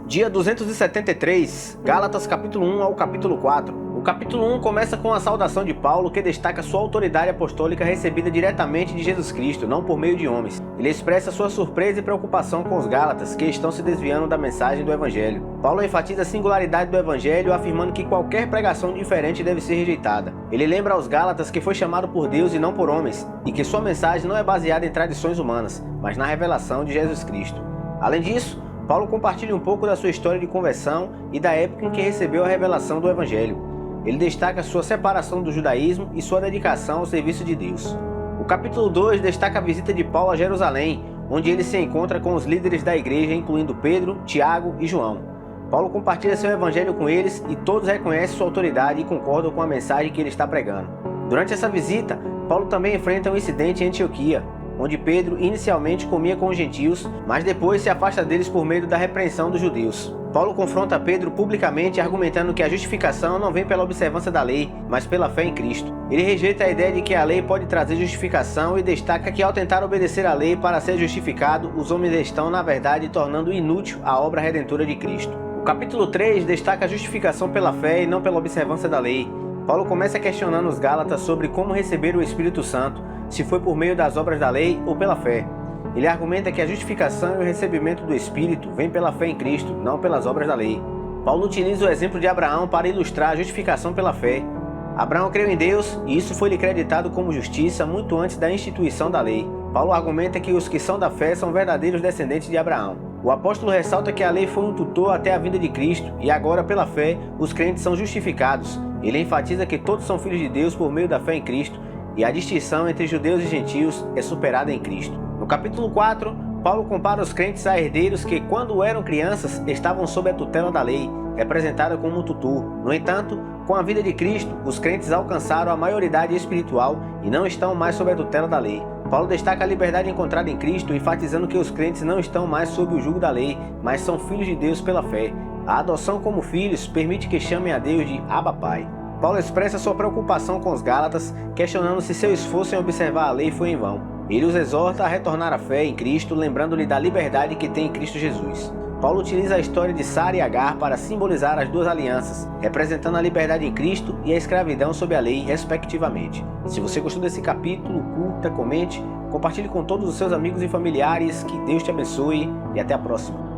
Dia 273, Gálatas capítulo 1 ao capítulo 4. O capítulo 1 começa com a saudação de Paulo, que destaca sua autoridade apostólica recebida diretamente de Jesus Cristo, não por meio de homens. Ele expressa sua surpresa e preocupação com os Gálatas, que estão se desviando da mensagem do Evangelho. Paulo enfatiza a singularidade do Evangelho, afirmando que qualquer pregação diferente deve ser rejeitada. Ele lembra aos Gálatas que foi chamado por Deus e não por homens, e que sua mensagem não é baseada em tradições humanas, mas na revelação de Jesus Cristo. Além disso, Paulo compartilha um pouco da sua história de conversão e da época em que recebeu a revelação do Evangelho. Ele destaca sua separação do judaísmo e sua dedicação ao serviço de Deus. O capítulo 2 destaca a visita de Paulo a Jerusalém, onde ele se encontra com os líderes da igreja, incluindo Pedro, Tiago e João. Paulo compartilha seu evangelho com eles e todos reconhecem sua autoridade e concordam com a mensagem que ele está pregando. Durante essa visita, Paulo também enfrenta um incidente em Antioquia, onde Pedro inicialmente comia com os gentios, mas depois se afasta deles por medo da repreensão dos judeus. Paulo confronta Pedro publicamente, argumentando que a justificação não vem pela observância da lei, mas pela fé em Cristo. Ele rejeita a ideia de que a lei pode trazer justificação e destaca que ao tentar obedecer à lei para ser justificado, os homens estão, na verdade, tornando inútil a obra redentora de Cristo. O capítulo 3 destaca a justificação pela fé e não pela observância da lei. Paulo começa questionando os Gálatas sobre como receber o Espírito Santo, se foi por meio das obras da lei ou pela fé. Ele argumenta que a justificação e o recebimento do Espírito vem pela fé em Cristo, não pelas obras da lei. Paulo utiliza o exemplo de Abraão para ilustrar a justificação pela fé. Abraão creu em Deus e isso foi-lhe creditado como justiça muito antes da instituição da lei. Paulo argumenta que os que são da fé são verdadeiros descendentes de Abraão. O apóstolo ressalta que a lei foi um tutor até a vinda de Cristo e agora, pela fé, os crentes são justificados. Ele enfatiza que todos são filhos de Deus por meio da fé em Cristo e a distinção entre judeus e gentios é superada em Cristo. No capítulo 4, Paulo compara os crentes a herdeiros que, quando eram crianças, estavam sob a tutela da lei, representada como um tutor. No entanto, com a vida de Cristo, os crentes alcançaram a maioridade espiritual e não estão mais sob a tutela da lei. Paulo destaca a liberdade encontrada em Cristo, enfatizando que os crentes não estão mais sob o jugo da lei, mas são filhos de Deus pela fé. A adoção como filhos permite que chamem a Deus de Abba Pai. Paulo expressa sua preocupação com os Gálatas, questionando se seu esforço em observar a lei foi em vão. Ele os exorta a retornar à fé em Cristo, lembrando-lhe da liberdade que tem em Cristo Jesus. Paulo utiliza a história de Sara e Agar para simbolizar as duas alianças, representando a liberdade em Cristo e a escravidão sob a lei, respectivamente. Se você gostou desse capítulo, curta, comente, compartilhe com todos os seus amigos e familiares. Que Deus te abençoe e até a próxima.